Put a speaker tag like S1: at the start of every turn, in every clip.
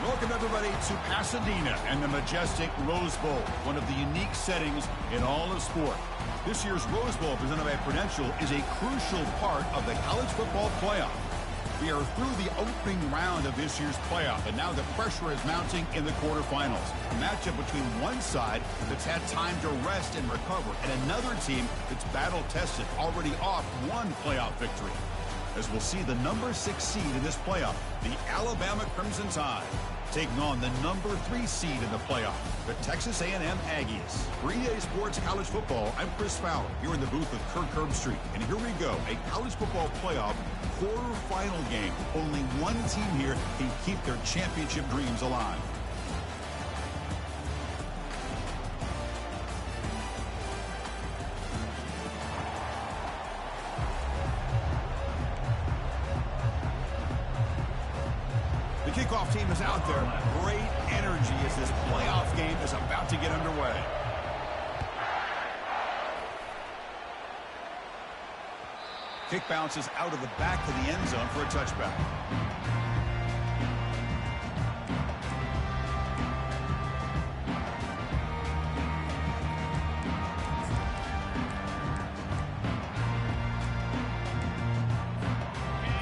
S1: Welcome, everybody, to Pasadena and the majestic Rose Bowl, one of the unique settings in all of sport. This year's Rose Bowl, presented by Prudential, is a crucial part of the college football playoff. We are through the opening round of this year's playoff, and now the pressure is mounting in the quarterfinals. A matchup between one side that's had time to rest and recover, and another team that's battle-tested, already off one playoff victory. As we'll see the number 6 seed in this playoff, the Alabama Crimson Tide, taking on the number 3 seed in the playoff, the Texas A&M Aggies. 3-Day Sports College Football, I'm Chris Fowler, here in the booth with Kirk Herbstreit. And here we go, a college football playoff quarterfinal game. Only one team here can keep their championship dreams alive. Kickoff team is out there. Great energy as this playoff game is about to get underway. Kick bounces out of the back of the end zone for a touchback.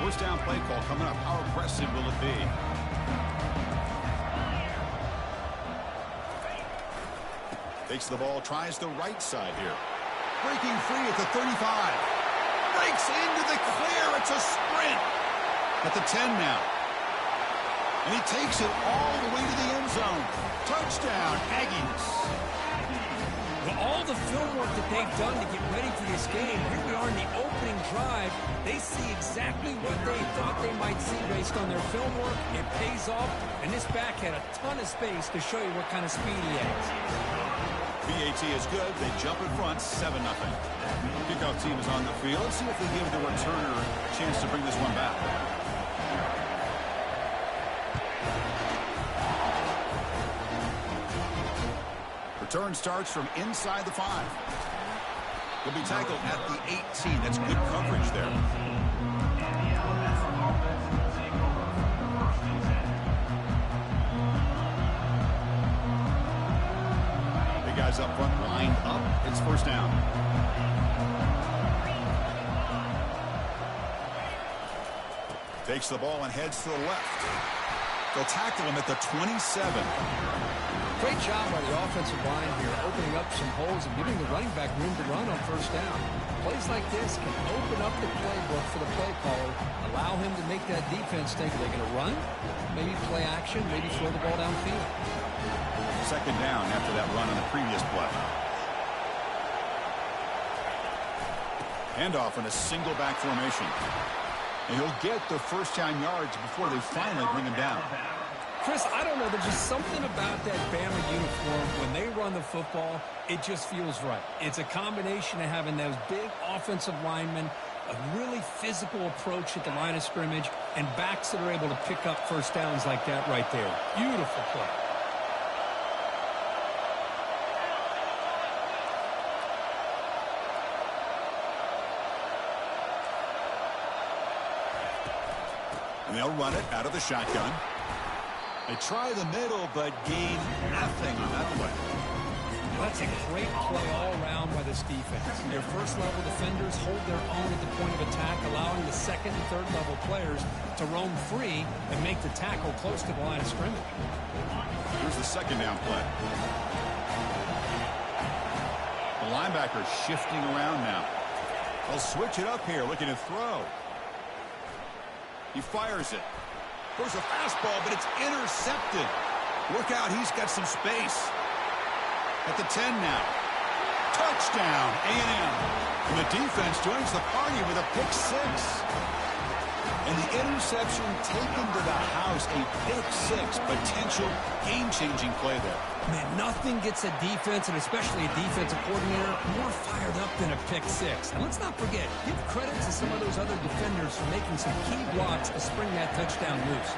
S1: First down play call coming up. How aggressive will it be? Takes the ball, tries the right side here. Breaking free at the 35. Breaks into the clear. It's a sprint. At the 10 now. And he takes it all the way to the end zone. Touchdown, Aggies.
S2: Well, all the film work that they've done to get ready for this game, here we are in the opening drive. They see exactly what they thought they might see based on their film work. It pays off, and this back had a ton of space to show you what kind of speed he has.
S1: PAT is good. They jump in front, 7-0. Kickoff team is on the field. Let's see if they give the returner a chance to bring this one back. Return starts from inside the 5. He'll be tackled at the 18. That's good coverage there. The guys up front lined up. It's first down. Takes the ball and heads to the left. They'll tackle him at the 27.
S2: Great job by the offensive line here, opening up some holes and giving the running back room to run on first down. Plays like this can open up the playbook for the play caller, allow him to make that defense think, are they going to run? Maybe play action, maybe throw the ball downfield.
S1: Second down after that run on the previous play. Handoff in a single back formation. And he'll get the first down yards before they finally bring him down.
S2: Chris, I don't know. There's just something about that Bama uniform. When they run the football, it just feels right. It's a combination of having those big offensive linemen, a really physical approach at the line of scrimmage, and backs that are able to pick up first downs like that right there. Beautiful play.
S1: And they'll run it out of the shotgun. They try the middle, but gain nothing on that play.
S2: That's a great play all around by this defense. Their first-level defenders hold their own at the point of attack, allowing the second and third-level players to roam free and make the tackle close to the line of scrimmage.
S1: Here's the second down play. The linebacker shifting around now. They'll switch it up here, looking to throw. He fires it. There's a fastball, but it's intercepted. Look out, he's got some space. At the 10 now. Touchdown, A&M. And the defense joins the party with a pick 6. And the interception taken to the house, a pick 6, potential game-changing play there.
S2: Man, nothing gets a defense, and especially a defensive coordinator, more fired up than a pick 6. And let's not forget, give credit to some of those other defenders for making some key blocks to spring that touchdown loose.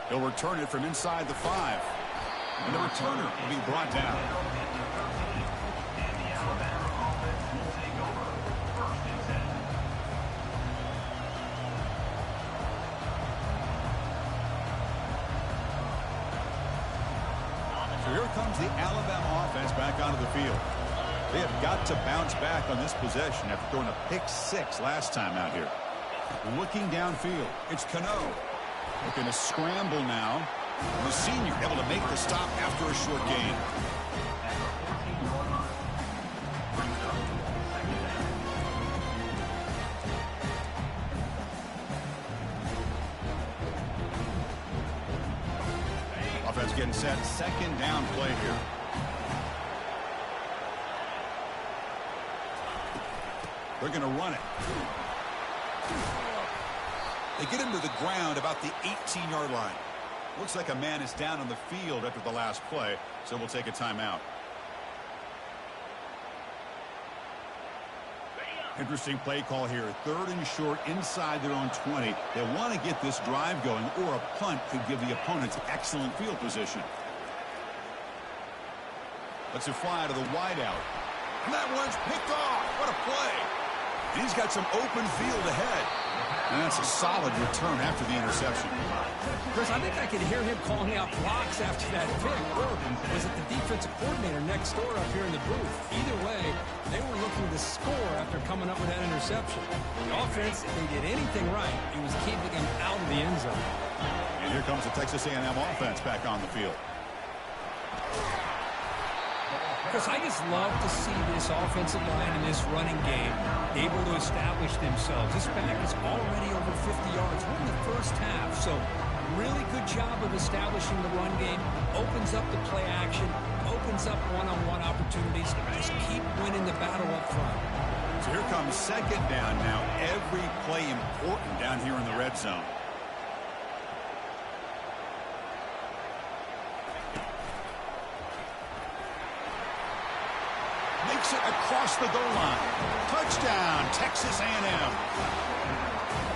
S1: He'll return it from inside the 5. And the returner will be brought down. comes the Alabama offense back onto the field. They have got to bounce back on this possession after throwing a pick-6 last time out here. Looking downfield, it's Cano. Looking to scramble now. The senior able to make the stop after a short gain. Offense getting set. Second down play here. They're going to run it. They get him to the ground about the 18-yard line. Looks like a man is down on the field after the last play, so we'll take a timeout. Interesting play call here. 3rd and short inside their own 20. They want to get this drive going, or a punt could give the opponents excellent field position. Let's it fly to the wideout. And that one's picked off. What a play. And he's got some open field ahead. And that's a solid return after the interception.
S2: Chris, I think I could hear him calling out blocks after that pick. Or was it the defensive coordinator next door up here in the booth? Either way, they were looking to score after coming up with that interception. The offense, if they did anything right, it was keeping him out of the end zone.
S1: And here comes the Texas A&M offense back on the field.
S2: Chris, I just love to see this offensive line in this running game able to establish themselves. This back is already over 50 yards. We're in the first half, so really good job of establishing the run game. Opens up the play action, opens up one-on-one opportunities. Just keep winning the battle up front.
S1: So here comes second down now. Every play important down here in the red zone. Makes it across the goal line. Touchdown, Texas A&M.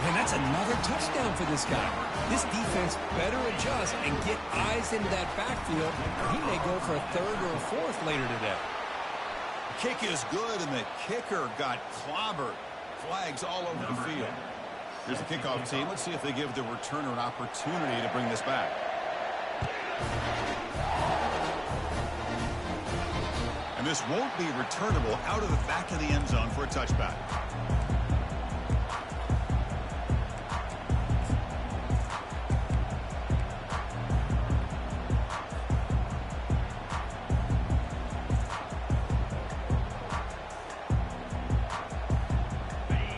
S2: And that's another touchdown for this guy. This defense better adjust and get eyes into that backfield, or he may go for a 3rd or a 4th later today.
S1: Kick is good, and the kicker got clobbered. Flags all over the field. Here's the kickoff team. Let's see if they give the returner an opportunity to bring this back. And this won't be returnable out of the back of the end zone for a touchback.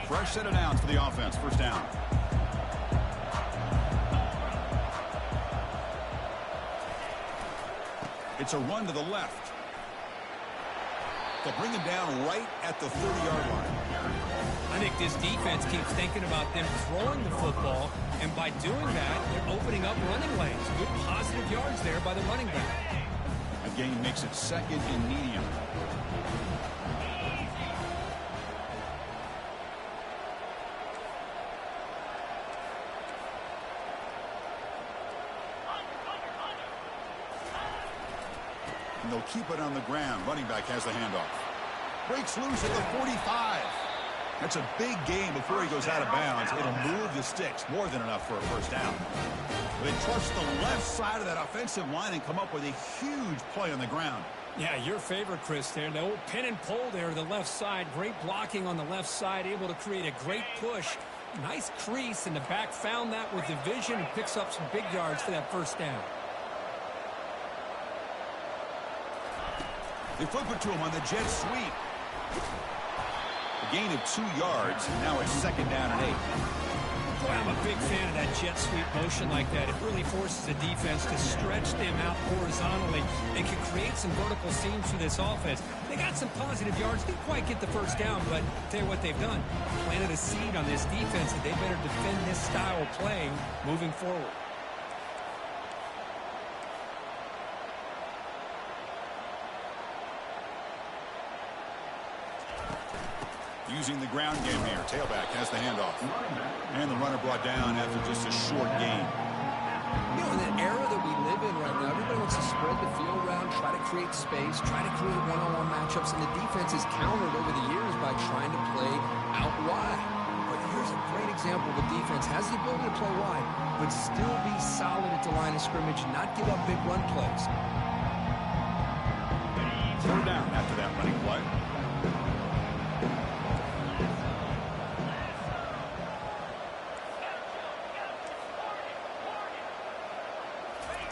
S1: Fresh set of downs for the offense. First down. It's a run to the left. They'll bring him down right at the 30-yard line.
S2: I think this defense keeps thinking about them throwing the football, and by doing that, they're opening up running lanes. Good positive yards there by the running back.
S1: The gain makes it 2nd and medium. And they'll keep it on the ground. Running back has the handoff. Breaks loose at the 45. That's a big gain before he goes out of bounds. It'll move the sticks. More than enough for a first down. They trust the left side of that offensive line and come up with a huge play on the ground.
S2: Yeah, your favorite, Chris, there. The old pin and pull there to the left side. Great blocking on the left side. Able to create a great push. Nice crease, and the back found that with the vision and picks up some big yards for that first down.
S1: They flip it to him on the jet sweep. A gain of 2 yards. Now it's 2nd down and 8.
S2: Boy, I'm a big fan of that jet sweep motion like that. It really forces the defense to stretch them out horizontally and can create some vertical seams for this offense. They got some positive yards. Didn't quite get the first down, but I'll tell you what they've done. Planted a seed on this defense that they better defend this style of playing moving forward.
S1: Using the ground game here. Tailback has the handoff. And the runner brought down after just a short gain.
S2: You know, in the era that we live in right now, everybody wants to spread the field around, try to create space, try to create one-on-one matchups, and the defense is countered over the years by trying to play out wide. But here's a great example of a defense has the ability to play wide, but still be solid at the line of scrimmage and not give up big run plays.
S1: third down after that running play.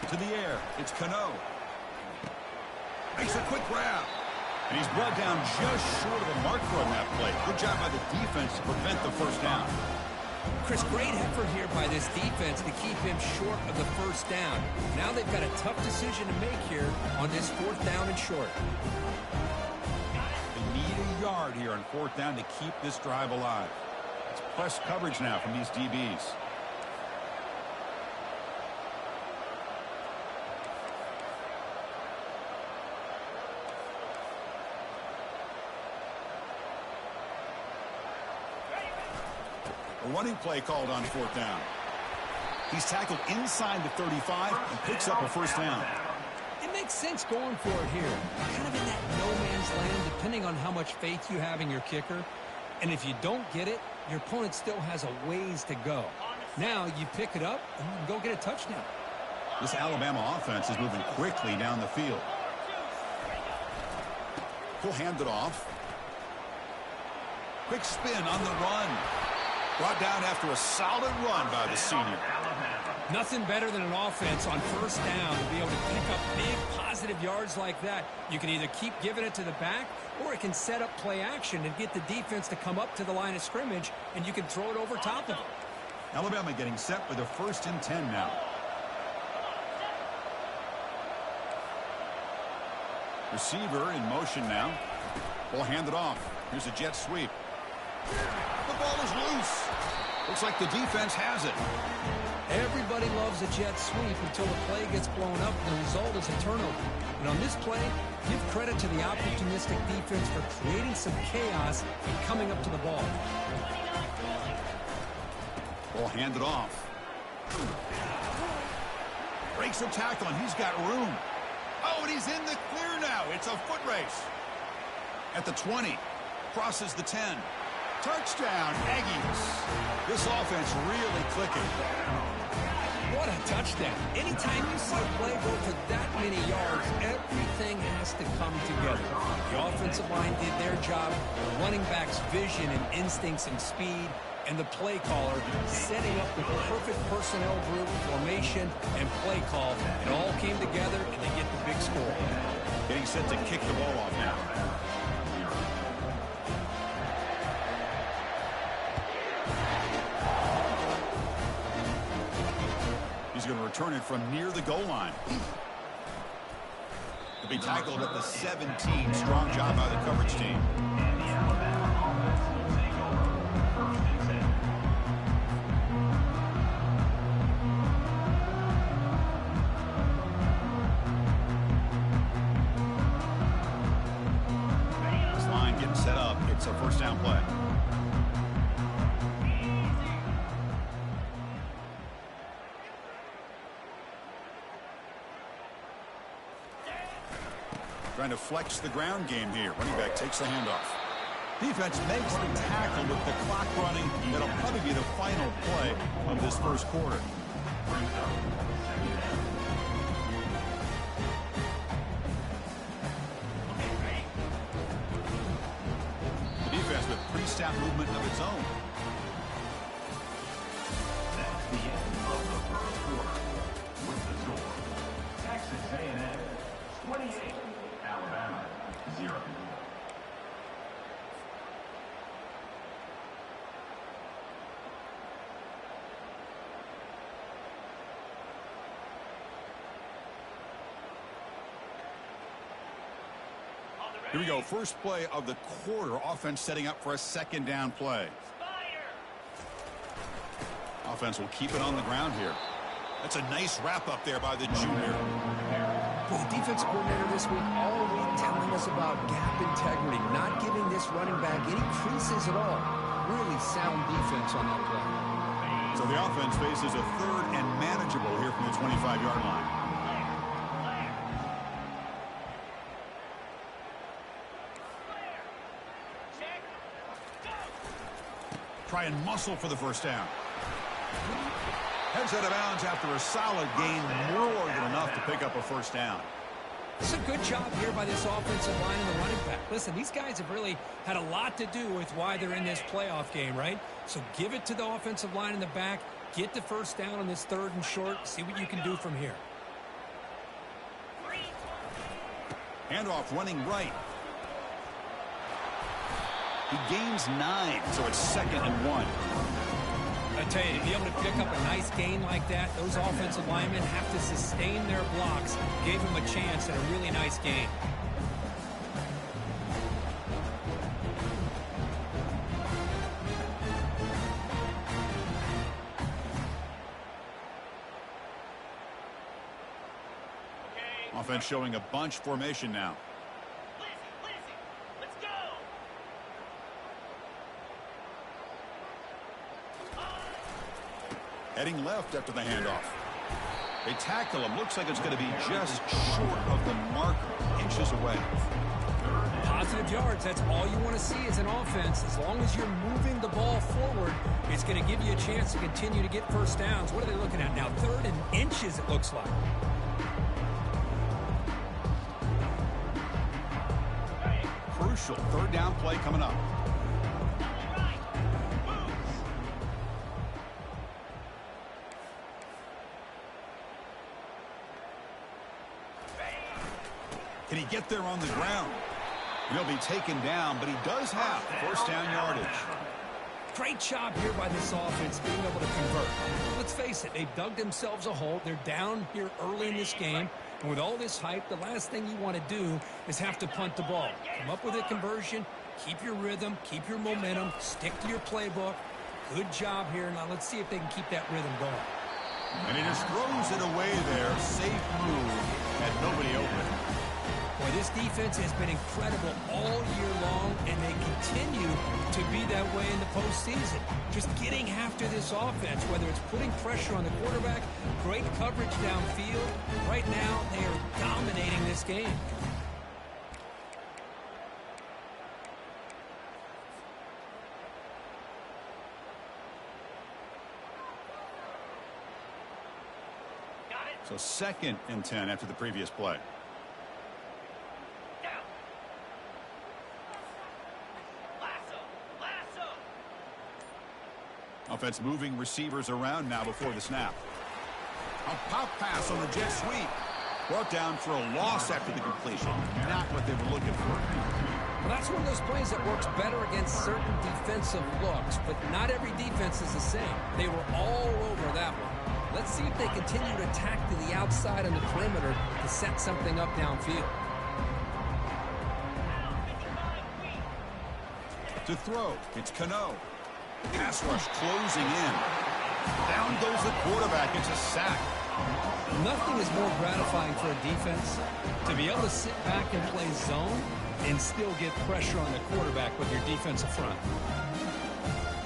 S1: To the air, it's Cano. Makes a quick grab. And he's brought down just short of the marker on that play. Good job by the defense to prevent the first down.
S2: Chris, great effort here by this defense to keep him short of the first down. Now they've got a tough decision to make here on this fourth down and short.
S1: They need a yard here on fourth down to keep this drive alive. It's press coverage now from these DBs. A running play called on fourth down. He's tackled inside the 35 and picks up a first down.
S2: It makes sense going for it here. Kind of in that no man's land, depending on how much faith you have in your kicker. And if you don't get it, your opponent still has a ways to go. Now you pick it up and you can go get a touchdown.
S1: This Alabama offense is moving quickly down the field. He'll hand it off. Quick spin on the run. Brought down after a solid run by the senior.
S2: Nothing better than an offense on first down to be able to pick up big positive yards like that. You can either keep giving it to the back, or it can set up play action and get the defense to come up to the line of scrimmage, and you can throw it over top of it.
S1: Alabama getting set with a 1st and 10 now. Receiver in motion now. Ball handed off. Here's a jet sweep. The ball is loose. Looks like the defense has it.
S2: Everybody loves a jet sweep until the play gets blown up and the result is a turnover. And on this play, give credit to the opportunistic defense for creating some chaos and coming up to the ball.
S1: Ball handed off. Breaks a tackle and he's got room. Oh, and he's in the clear now. It's a foot race. At the 20. Crosses the 10. Touchdown, Aggies. This offense really clicking.
S2: What a touchdown. Anytime you see a play go for that many yards, everything has to come together. The offensive line did their job, the running back's vision and instincts and speed, and the play caller setting up the perfect personnel group, formation, and play call. It all came together, and they get the big score.
S1: Getting set to kick the ball off now. He's going to return it from near the goal line. To be tackled at the 17. Strong job by the coverage team. This line getting set up. It's a first down play. Trying to flex the ground game here. Running back takes the handoff. Defense makes the tackle with the clock running. That'll probably be the final play of this first quarter. The defense with pre-snap movement of its own.
S3: That's the end of the first quarter. With the score, Texas A&M 28. Alabama 0.
S1: Here we go. First play of the quarter. Offense setting up for a second down play. Offense will keep it on the ground here. That's a nice wrap up there by the junior.
S2: The defensive coordinator this week all week telling us about gap integrity, not giving this running back any creases at all. Really sound defense on that play.
S1: So the offense faces a 3rd and manageable here from the 25-yard line. Try and muscle for the first down. Heads out of bounds after a solid gain, more than enough to pick up a first down.
S2: It's a good job here by this offensive line and the running back. Listen, these guys have really had a lot to do with why they're in this playoff game, right? So give it to the offensive line in the back. Get the first down on this 3rd and short. See what you can do from here.
S1: Handoff running right. He gains 9, so it's 2nd and 1.
S2: I tell you, to be able to pick up a nice gain like that, those offensive linemen have to sustain their blocks. Gave him a chance at a really nice gain.
S1: Offense showing a bunch formation now.
S4: Let's go.
S1: Heading left after the handoff. They tackle him. Looks like it's going to be just short of the marker, inches away.
S2: Positive yards, that's all you want to see as an offense. As long as you're moving the ball forward, it's going to give you a chance to continue to get first downs. What are they looking at now? 3rd and inches, it looks like.
S1: Crucial 3rd down play coming up. Can he get there on the ground? He'll be taken down, but he does have first down yardage.
S2: Great job here by this offense being able to convert. Let's face it, they've dug themselves a hole. They're down here early in this game. And with all this hype, the last thing you want to do is have to punt the ball. Come up with a conversion, keep your rhythm, keep your momentum, stick to your playbook. Good job here. Now let's see if they can keep that rhythm going.
S1: And he just throws it away there. Safe move. Had nobody open.
S2: Boy, this defense has been incredible all year long, and they continue to be that way in the postseason. Just getting after this offense, whether it's putting pressure on the quarterback, great coverage downfield. Right now, they are dominating this game.
S1: So 2nd and 10 after the previous play. Offense moving receivers around now before the snap. A pop pass on the jet sweep. Brought down for a loss after the completion. Not what they were looking for.
S2: Well, that's one of those plays that works better against certain defensive looks, but not every defense is the same. They were all over that one. Let's see if they continue to attack to the outside on the perimeter to set something up downfield.
S1: To throw, it's Cano. Pass rush closing in. Down goes the quarterback. It's a sack.
S2: Nothing is more gratifying for a defense to be able to sit back and play zone and still get pressure on the quarterback with your defensive front.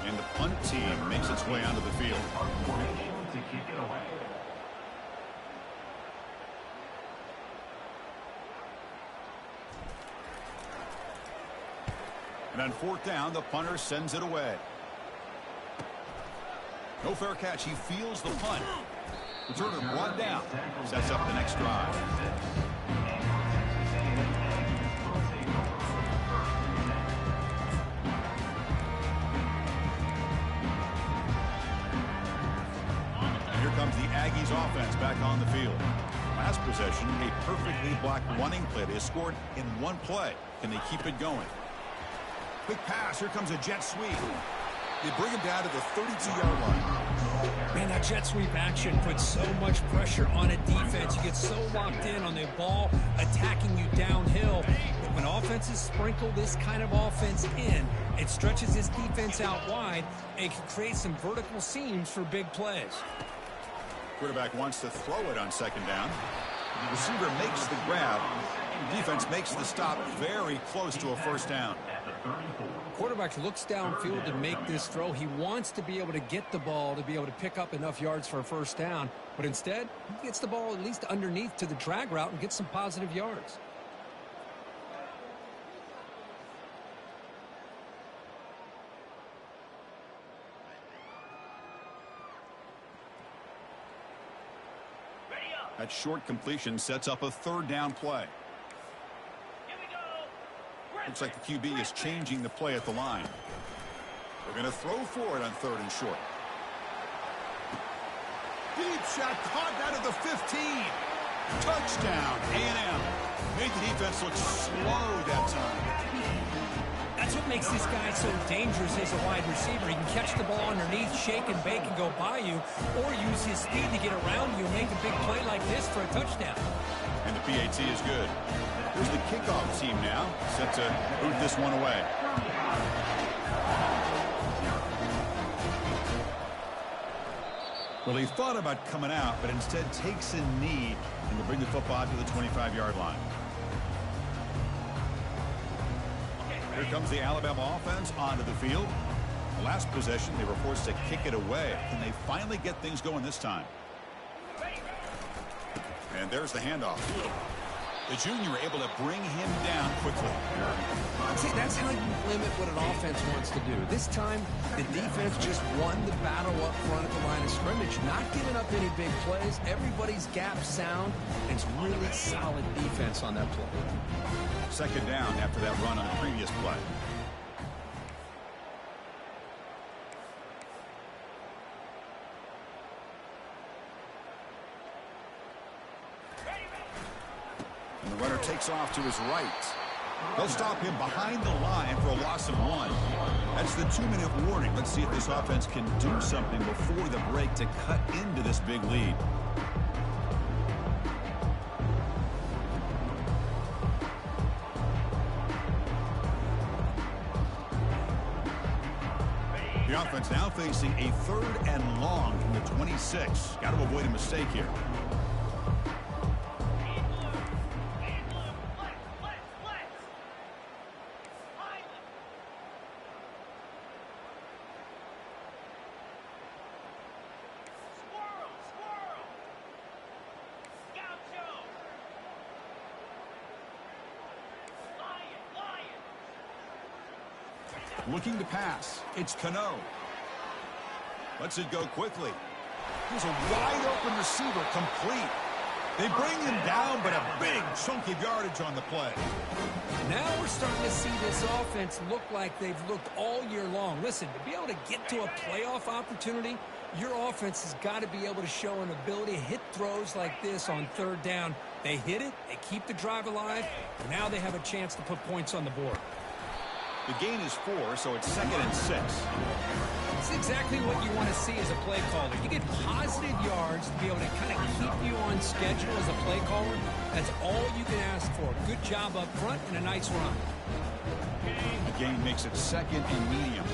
S1: And the punt team makes its way onto the field.
S3: To kick it away.
S1: And on 4th down, the punter sends it away. No fair catch. He feels the punt. Returner brought down. Sets up the next drive. And here comes the Aggies offense back on the field. Last possession, a perfectly blocked running play. They scored in one play. Can they keep it going? Quick pass. Here comes a jet sweep. They bring him down to the 32-yard line.
S2: Man, that jet sweep action puts so much pressure on a defense. You get so locked in on the ball attacking you downhill. But when offenses sprinkle this kind of offense in, it stretches this defense out wide and can create some vertical seams for big plays.
S1: Quarterback wants to throw it on 2nd down. The receiver makes the grab. The defense makes the stop very close to a first down.
S2: Quarterback looks downfield to make this throw. He wants to be able to get the ball to be able to pick up enough yards for a first down. But instead, he gets the ball at least underneath to the drag route and gets some positive yards.
S1: That short completion sets up a 3rd down play. Looks like the QB is changing the play at the line. They're going to throw for it on 3rd and short. Deep shot caught out of the 15. Touchdown, A&M. Made the defense look slow that time.
S2: That's what makes this guy so dangerous as a wide receiver. He can catch the ball underneath, shake and bake and go by you, or use his speed to get around you and make a big play like this for a touchdown.
S1: And the PAT is good. Here's the kickoff team now, set to boot this one away. Well, he thought about coming out, but instead takes a knee and will bring the football to the 25-yard line. Here comes the Alabama offense onto the field. The last possession, they were forced to kick it away. Can they finally get things going this time? And there's the handoff. The junior able to bring him down quickly.
S2: See, that's how you limit what an offense wants to do. This time, the defense just won the battle up front at the line of scrimmage, not giving up any big plays. Everybody's gap sound, and it's really solid defense on that play.
S1: 2nd down after that run on the previous play. And the runner takes off to his right. They'll stop him behind the line for a loss of 1. That's the 2-minute warning. Let's see if this offense can do something before the break to cut into this big lead. The offense now facing a 3rd and long from the 26. Got to avoid a mistake here. Looking to pass. It's Cano. Lets it go quickly. Here's a wide open receiver, complete. They bring him down, but a big chunk of yardage on the play.
S2: Now we're starting to see this offense look like they've looked all year long. Listen, to be able to get to a playoff opportunity, your offense has got to be able to show an ability to hit throws like this on 3rd down. They hit it, they keep the drive alive, and now they have a chance to put points on the board.
S1: The gain is 4, so it's 2nd and 6.
S2: It's exactly what you want to see as a play caller. You get positive yards to be able to kind of keep you on schedule as a play caller. That's all you can ask for. Good job up front and a nice run.
S1: The gain makes it 2nd and medium.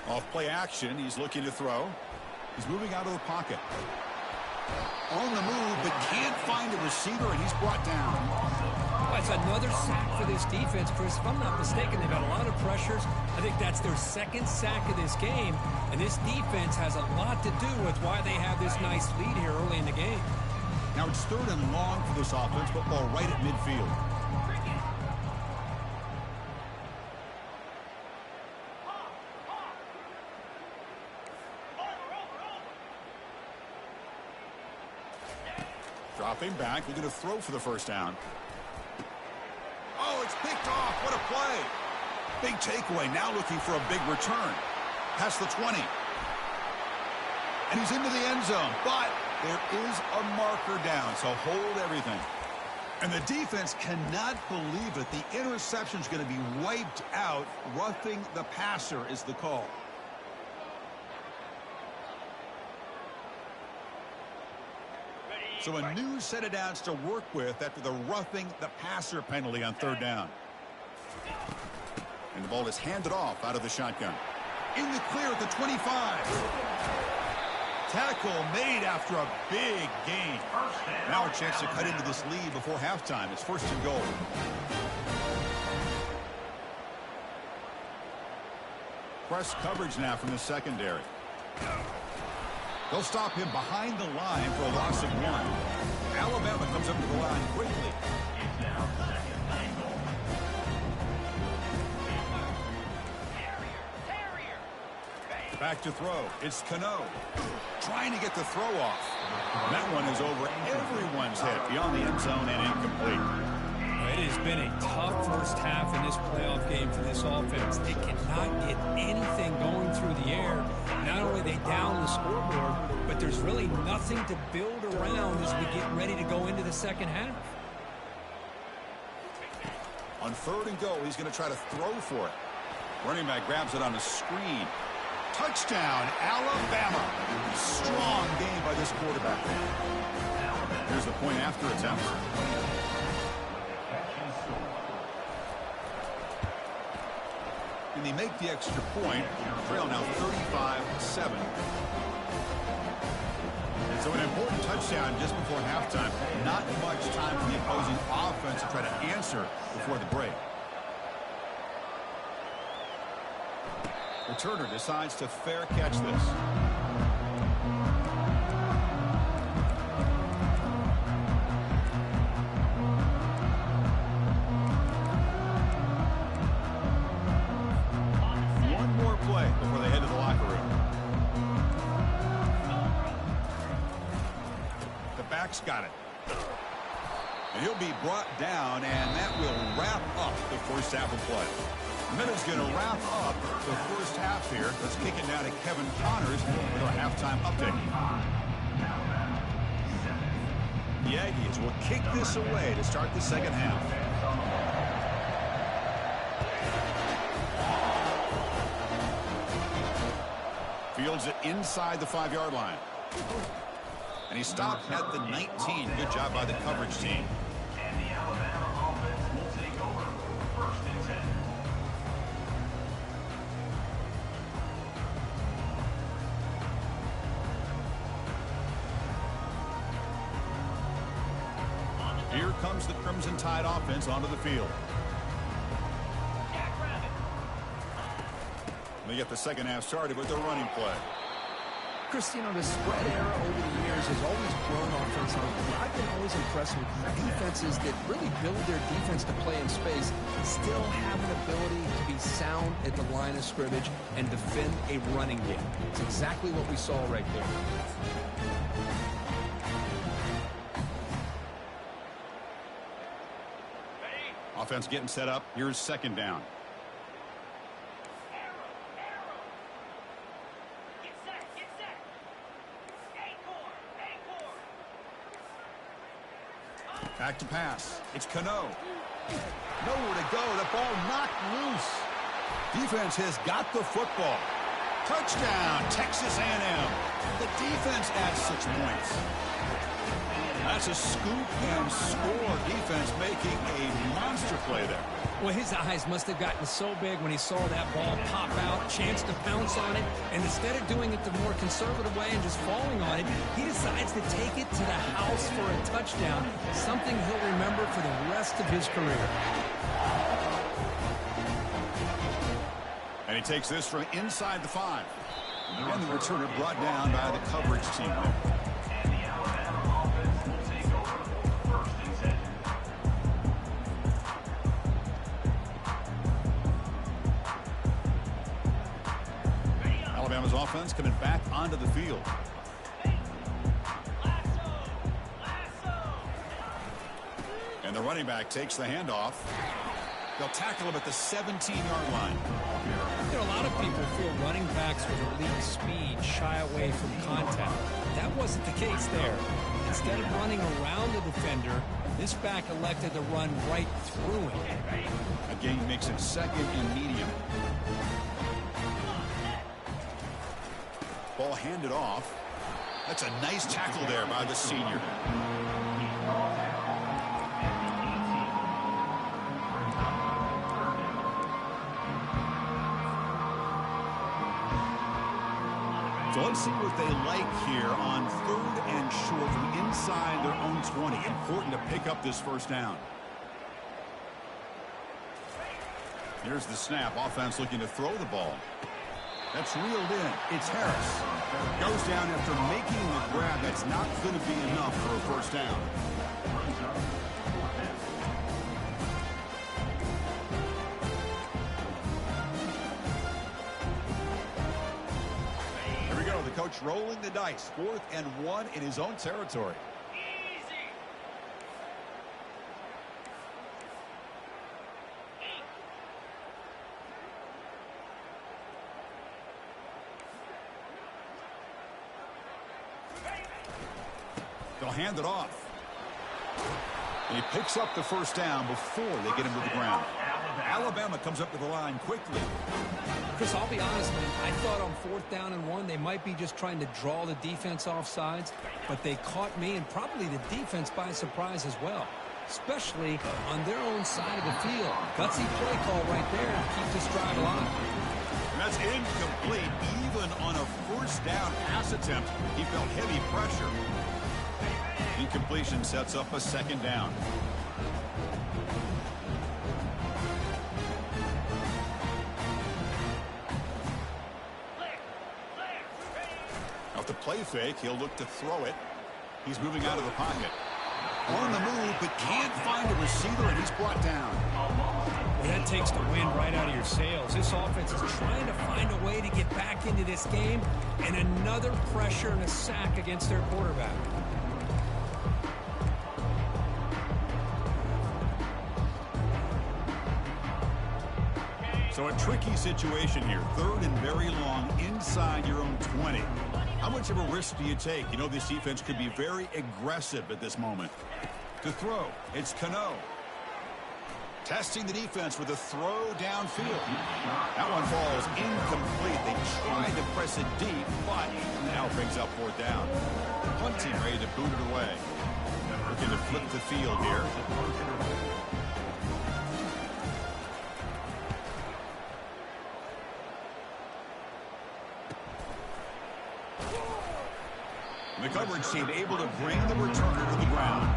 S1: Off play action, he's looking to throw. He's moving out of the pocket. On the move, but can't find a receiver, and he's brought down.
S2: Well, it's another sack for this defense, Chris. If I'm not mistaken, they've got a lot of pressures. I think that's their 2nd sack of this game, and this defense has a lot to do with why they have this nice lead here early in the game.
S1: Now it's 3rd and long for this offense, football right at midfield. Dropping back, looking to throw for the 1st down. Oh, it's picked off. What a play. Big takeaway. Now looking for a big return. Past the 20. And he's into the end zone. But there is a marker down, so hold everything. And the defense cannot believe it. The interception is going to be wiped out. Roughing the passer is the call. So a new set of downs to work with after the roughing the passer penalty on 3rd down. And the ball is handed off out of the shotgun. In the clear at the 25. Tackle made after a big gain. Now a chance to cut into this lead before halftime. It's 1st and goal. Press coverage now from the secondary. They'll stop him behind the line for a loss of 1. Alabama comes up to the line quickly.
S3: It's now second and goal.
S1: Back to throw. It's Cano. Trying to get the throw off. That one is over everyone's head beyond the end zone and incomplete.
S2: It has been a tough first half in this playoff game for this offense. They cannot get anything going through the air. Not only are they down the scoreboard, but there's really nothing to build around as we get ready to go into the second half.
S1: On third and go, he's going to try to throw for it. Running back grabs it on the screen. Touchdown, Alabama. Strong game by this quarterback. Here's the point after attempt. And they make the extra point. Trail now 35-7. So an important touchdown just before halftime. Not much time for the opposing offense to try to answer before the break. Returner decides to fair catch this. One more play before they head to the locker room. The back's got it. And he'll be brought down, and that will wrap up the first half of play. Miller's going to wrap up the first half here. Let's kick it now to Kevin Connors with our halftime update. The Aggies will kick this away to start the second half. Fields it inside the 5-yard line. And he stopped at the 19. Good job by the coverage team.
S3: And the Alabama offense will take over. First and 10.
S1: Here comes the Crimson Tide offense onto the field. They get the second half started with their running play.
S2: Chris, you know, the spread era over the years has always grown offensively. I've been always impressed with defenses that really build their defense to play in space, still have an ability to be sound at the line of scrimmage and defend a running game. It's exactly what we saw right there.
S1: Offense getting set up. Here's second down. Back to pass. It's Cano. Nowhere to go. The ball knocked loose. Defense has got the football. Touchdown, Texas A&M. The defense adds 6 points. That's a scoop and score. Defense making a monster play there.
S2: Well, his eyes must have gotten so big when he saw that ball pop out, chance to pounce on it, and instead of doing it the more conservative way and just falling on it, he decides to take it to the house for a touchdown, something he'll remember for the rest of his career.
S1: And he takes this from inside the 5. And the returner brought down by the coverage team. Alabama's offense coming back onto the field. And the running back takes the handoff. They'll tackle him at the 17-yard line.
S2: You know, a lot of people feel running backs with elite speed shy away from contact. That wasn't the case there. Instead of running around the defender, this back elected to run right through him.
S1: Again, makes it second and medium. Ball handed off. That's a nice tackle there by the senior. So let's see what they like here on 3rd and short from inside their own 20. Important to pick up this first down. Here's the snap. Offense looking to throw the ball. That's reeled in. It's Harris. Goes down after making the grab. That's not going to be enough for a first down. Here we go. The coach rolling the dice. 4th and 1 in his own territory. They'll hand it off. And he picks up the first down before they get him to the ground. Alabama comes up to the line quickly.
S2: Chris, I'll be honest, man. I thought on 4th down and 1, they might be just trying to draw the defense off sides, but they caught me and probably the defense by surprise as well, especially on their own side of the field. Gutsy play call right there to keep this drive alive.
S1: And that's incomplete. Even on a first down pass attempt, he felt heavy pressure. Incompletion sets up a second down. Off the play fake, he'll look to throw it. He's moving out of the pocket. On the move, but can't find a receiver, and he's brought down.
S2: Well, that takes the wind right out of your sails. This offense is trying to find a way to get back into this game, and another pressure and a sack against their quarterback.
S1: So a tricky situation here. 3rd and very long inside your own 20. How much of a risk do you take? You know this defense could be very aggressive at this moment. To throw, it's Cano. Testing the defense with a throw downfield. That one falls incomplete. They tried to press it deep, but now brings up 4th down. Punting ready to boot it away. Looking to flip the field here. The coverage team able to bring the returner to the ground.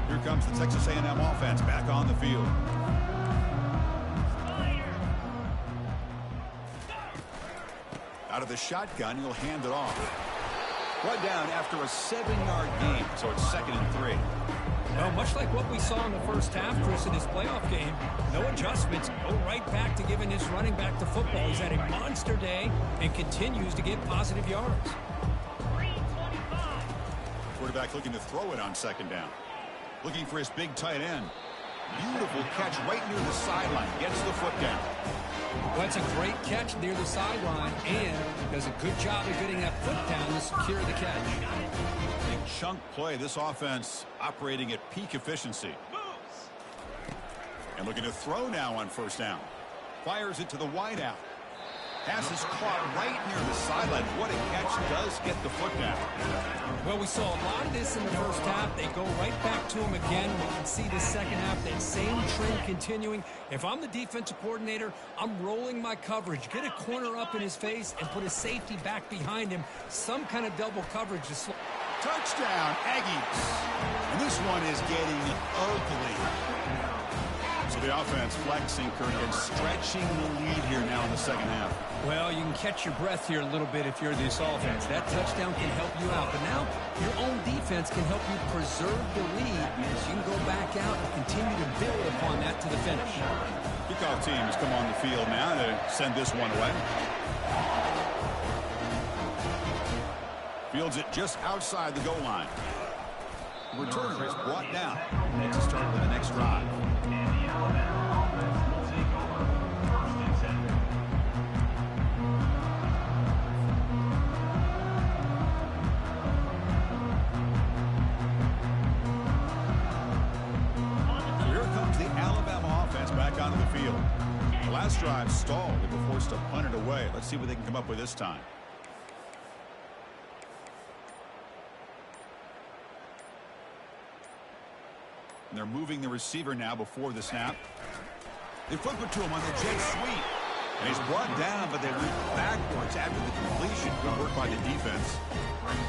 S1: Here comes the Texas A&M offense back on the field. Out of the shotgun, he'll hand it off. Brought down after a 7-yard gain, so it's 2nd and 3.
S2: Well, much like what we saw in the first half, Chris, in his playoff game, no adjustments, go right back to giving his running back to football. He's had a monster day and continues to get positive yards.
S1: Quarterback looking to throw it on 2nd down. Looking for his big tight end. Beautiful catch right near the sideline. Gets the foot down.
S2: Well, that's a great catch near the sideline and does a good job of getting that foot down to secure the catch.
S1: Big chunk play. This offense operating at peak efficiency. And looking to throw now on 1st down. Fires it to the wideout. Pass is caught right near the sideline. What a catch. Does get the foot down.
S2: Well, we saw a lot of this in the first half. They go right back to him again. We can see the second half, that same trend continuing. If I'm the defensive coordinator, I'm rolling my coverage. Get a corner up in his face and put a safety back behind him. Some kind of double coverage to slow.
S1: Touchdown, Aggies. And this one is getting ugly. So the offense flexing, Kirk, and stretching the lead here now in the second half.
S2: Well, you can catch your breath here a little bit if you're this offense. That touchdown can help you out. But now your own defense can help you preserve the lead because you can go back out and continue to build upon that to the finish.
S1: Kickoff team has come on the field now to send this one away. Fields it just outside the goal line. The returner is brought down. Next to start with the next drive. Onto the field. The last drive stalled. They were forced to punt it away. Let's see what they can come up with this time. And they're moving the receiver now before the snap. They flip it to him on the jet sweep. And he's brought down, but they went backwards after the completion. Good work by the defense.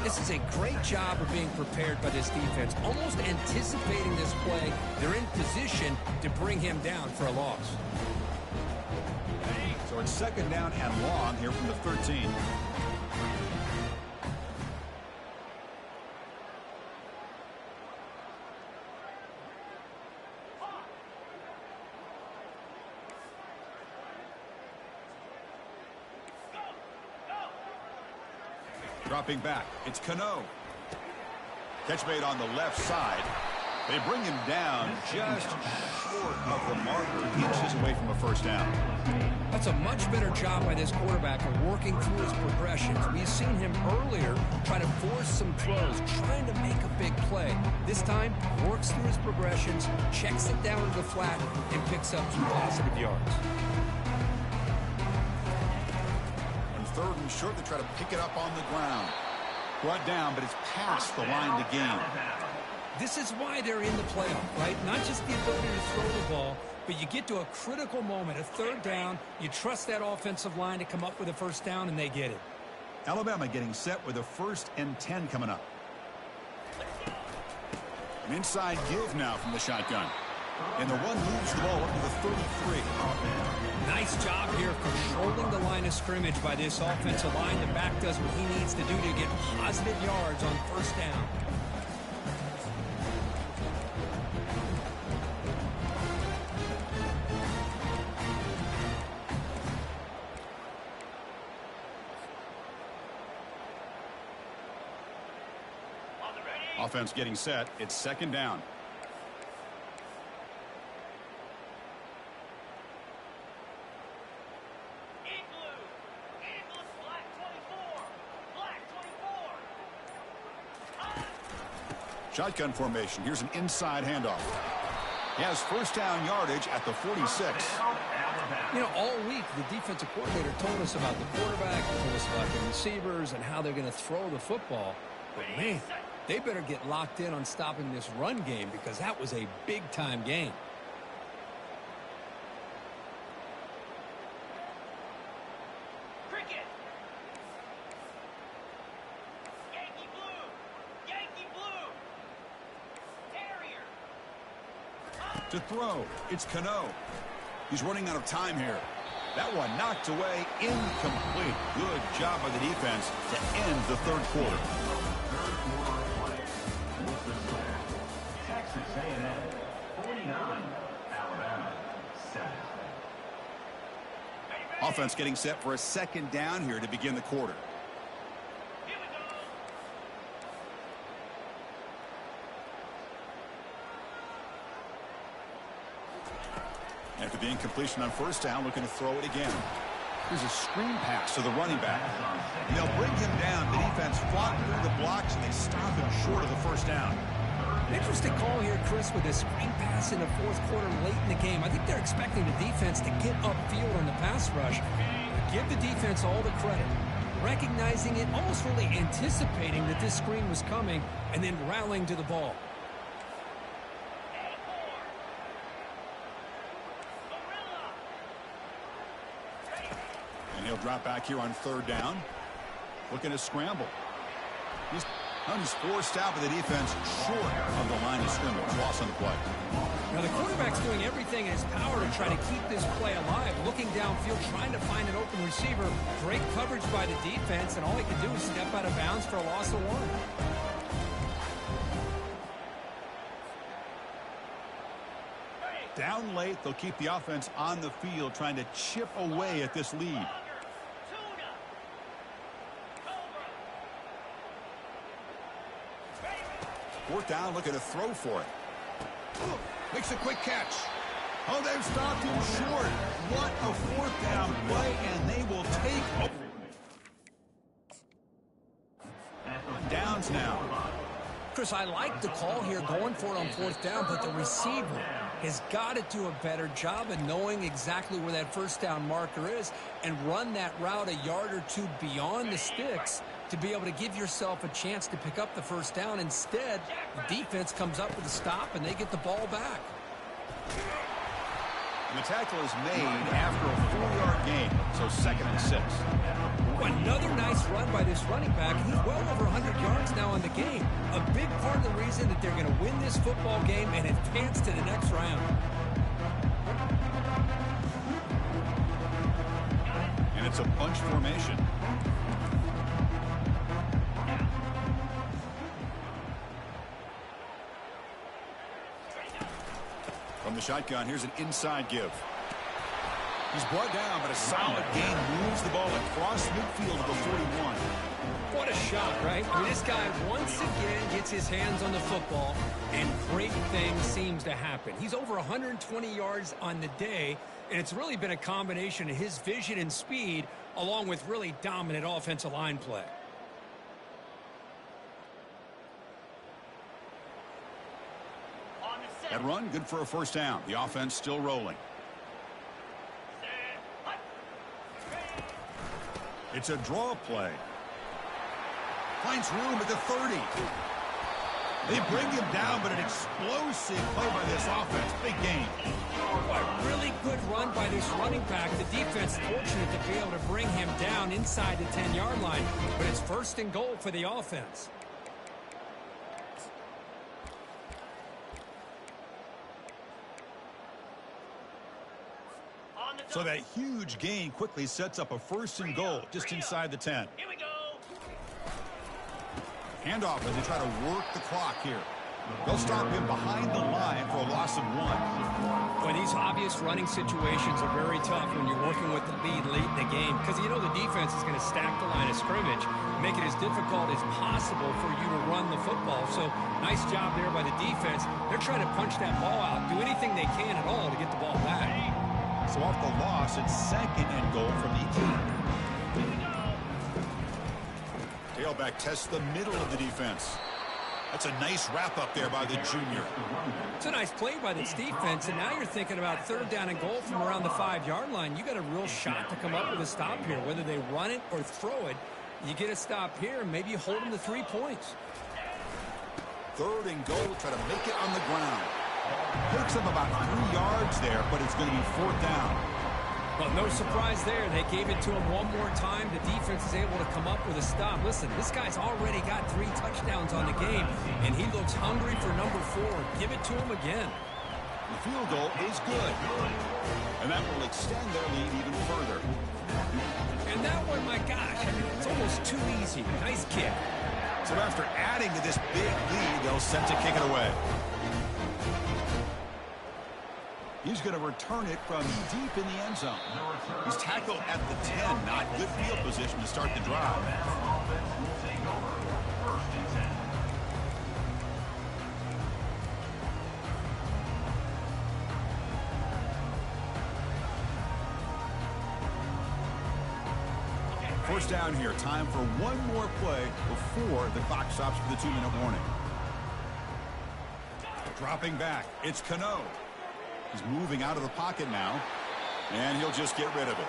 S2: This is a great job of being prepared by this defense, almost anticipating this play. They're in position to bring him down for a loss.
S1: So it's second down and long here from the 13. Dropping back, it's Cano. Catch made on the left side. They bring him down just short of the marker, inches away from a first down.
S2: That's a much better job by this quarterback of working through his progressions. We've seen him earlier try to force some throws, trying to make a big play. This time, works through his progressions, checks it down to the flat, and picks up some positive yards.
S1: Third and short, they try to pick it up on the ground. Brought down, but it's past the line to gain.
S2: This is why they're in the playoff, right? Not just the ability to throw the ball, but you get to a critical moment, a third down, you trust that offensive line to come up with a first down, and they get it.
S1: Alabama getting set with a 1st and 10 coming up. An inside give now from the shotgun. And the one moves the ball up to the 33.
S2: Nice job here controlling the line of scrimmage by this offensive line. The back does what he needs to do to get positive yards on first down.
S1: Offense getting set. It's second down. Shotgun formation. Here's an inside handoff. He has first down yardage at the 46.
S2: You know, all week, the defensive coordinator told us about the quarterback, told us about the receivers and how they're going to throw the football. But, man, they better get locked in on stopping this run game because that was a big-time game.
S1: To throw, it's Cano. He's running out of time here. That one knocked away, incomplete. Good job by the defense to end the third quarter.
S3: Texas A&M 49, Alabama 7.
S1: Offense getting set for a second down here to begin the quarter. After the incompletion on first down, looking to throw it again. Here's a screen pass to the running back. And they'll bring him down. The defense fought through the blocks, and they stop him short of the first down.
S2: Interesting call here, Chris, with a screen pass in the fourth quarter late in the game. I think they're expecting the defense to get upfield on the pass rush. Give the defense all the credit. Recognizing it, almost really anticipating that this screen was coming, and then rallying to the ball.
S1: And he'll drop back here on third down. Looking to scramble. He's forced out by the defense short of the line of scrimmage. Loss on the play.
S2: Now the quarterback's doing everything in his power to try to keep this play alive. Looking downfield, trying to find an open receiver. Great coverage by the defense, and all he can do is step out of bounds for a loss of one.
S1: Down late, they'll keep the offense on the field, trying to chip away at this lead. Fourth down, looking to throw for it. Makes a quick catch. Oh, they've stopped him short. What a fourth down play, and they will take downs now.
S2: Chris, I like the call here, going for it on fourth down, but the receiver has got to do a better job of knowing exactly where that first down marker is and run that route a yard or two beyond the sticks to be able to give yourself a chance to pick up the first down. Instead, the defense comes up with a stop, and they get the ball back.
S1: And the tackle is made after a 4-yard gain, so 2nd and 6.
S2: Another nice run by this running back. He's well over 100 yards now in the game. A big part of the reason that they're going to win this football game and advance to the next round.
S1: And it's a bunch formation. From the shotgun, here's an inside give. He's brought down, but a solid gain moves the ball across midfield to the 41.
S2: What a shot, right? I mean, this guy once again gets his hands on the football, and great things seems to happen. He's over 120 yards on the day, and it's really been a combination of his vision and speed, along with really dominant offensive line play.
S1: That run, good for a first down. The offense still rolling. It's a draw play. Finds room at the 30. They bring him down, but an explosive play by this offense. Big game.
S2: A really good run by this running back. The defense fortunate to be able to bring him down inside the 10-yard line, but it's 1st and goal for the offense.
S1: So that huge gain quickly sets up a 1st and goal just inside the 10.
S4: Here we go.
S1: Handoff as they try to work the clock here. They'll stop him behind the line for a loss of 1.
S2: Boy, these obvious running situations are very tough when you're working with the lead late in the game, because you know the defense is going to stack the line of scrimmage, make it as difficult as possible for you to run the football. So nice job there by the defense. They're trying to punch that ball out, do anything they can at all to get the ball back.
S1: So off the loss, it's 2nd and goal from 18. Tailback tests the middle of the defense. That's a nice wrap-up there by the junior.
S2: It's a nice play by this defense, and now you're thinking about 3rd down and goal from around the 5-yard line. You got a real shot to come up with a stop here. Whether they run it or throw it, you get a stop here, and maybe you hold them to 3 points.
S1: 3rd and goal, try to make it on the ground. Picks up about 3 yards there, but it's going to be 4th down.
S2: Well, no surprise there. They gave it to him one more time. The defense is able to come up with a stop. Listen, this guy's already got 3 touchdowns on the game, and he looks hungry for number 4. Give it to him again.
S1: The field goal is good, and that will extend their lead even further.
S2: And that one, my gosh, it's almost too easy. Nice kick.
S1: So after adding to this big lead, they'll set to kick it away. He's going to return it from deep in the end zone. He's tackled at the 10. Not good field position to start the drive. First down here. Time for one more play before the clock stops for the 2-minute warning. Dropping back. It's Cano. He's moving out of the pocket now, and he'll just get rid of it.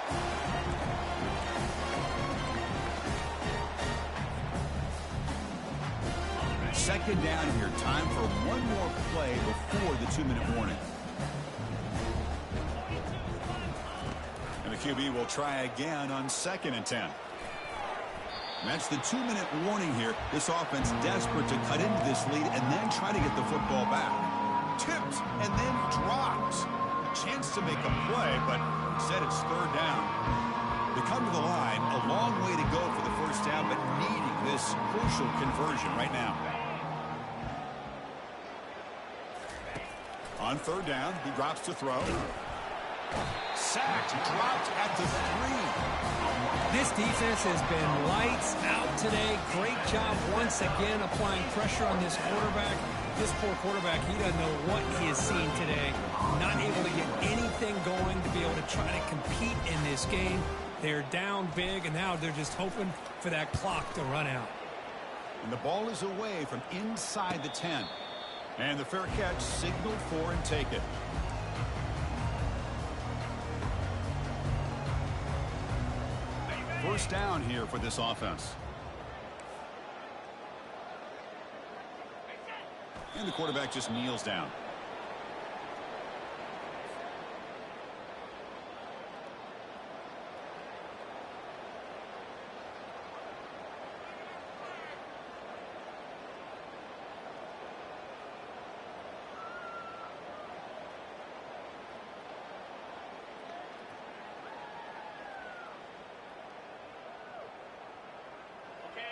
S1: Second down here. Time for one more play before the 2-minute warning. And the QB will try again on 2nd and 10. And that's the 2-minute warning here. This offense desperate to cut into this lead and then try to get the football back. Tipped and then drops. A chance to make a play, but instead it's 3rd down. They come to the line, a long way to go for the first down, but needing this crucial conversion right now. On 3rd down, he drops to throw. Sacked, dropped at the 3.
S2: This defense has been lights out today. Great job once again applying pressure on this quarterback. This poor quarterback, he doesn't know what he has seen today. Not able to get anything going to be able to try to compete in this game. They're down big, and now they're just hoping for that clock to run out.
S1: And the ball is away from inside the 10. And the fair catch signaled for and taken. First down here for this offense. And the quarterback just kneels down.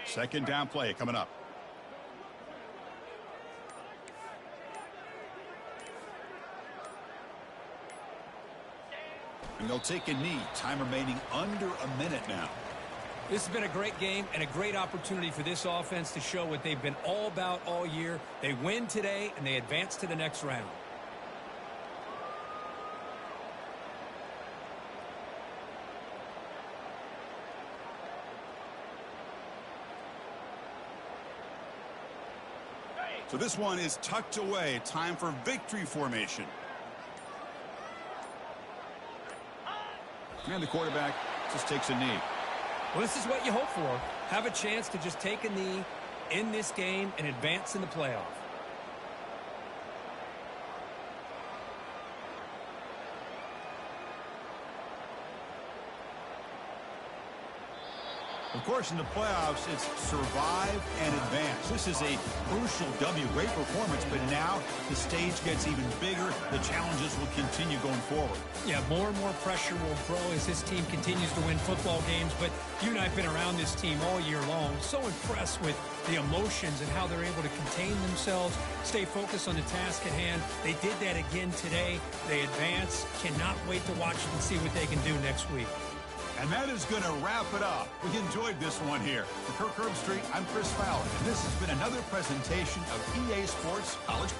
S1: Second down play coming up. And they'll take a knee. Time remaining under a minute now.
S2: This has been a great game and a great opportunity for this offense to show what they've been all about all year. They win today, and they advance to the next round.
S1: So this one is tucked away. Time for victory formation. And the quarterback just takes a knee.
S2: Well, this is what you hope for. Have a chance to just take a knee in this game and advance in the playoff.
S1: Of course, in the playoffs, it's survive and advance. This is a crucial W. Great performance, but now the stage gets even bigger. The challenges will continue going forward.
S2: Yeah, more and more pressure will grow as this team continues to win football games. But you and I have been around this team all year long. So impressed with the emotions and how they're able to contain themselves, stay focused on the task at hand. They did that again today. They advance. Cannot wait to watch and see what they can do next week.
S1: And that is going to wrap it up. We enjoyed this one here. For Kirk Herbstreit, I'm Chris Fowler, and this has been another presentation of EA Sports College.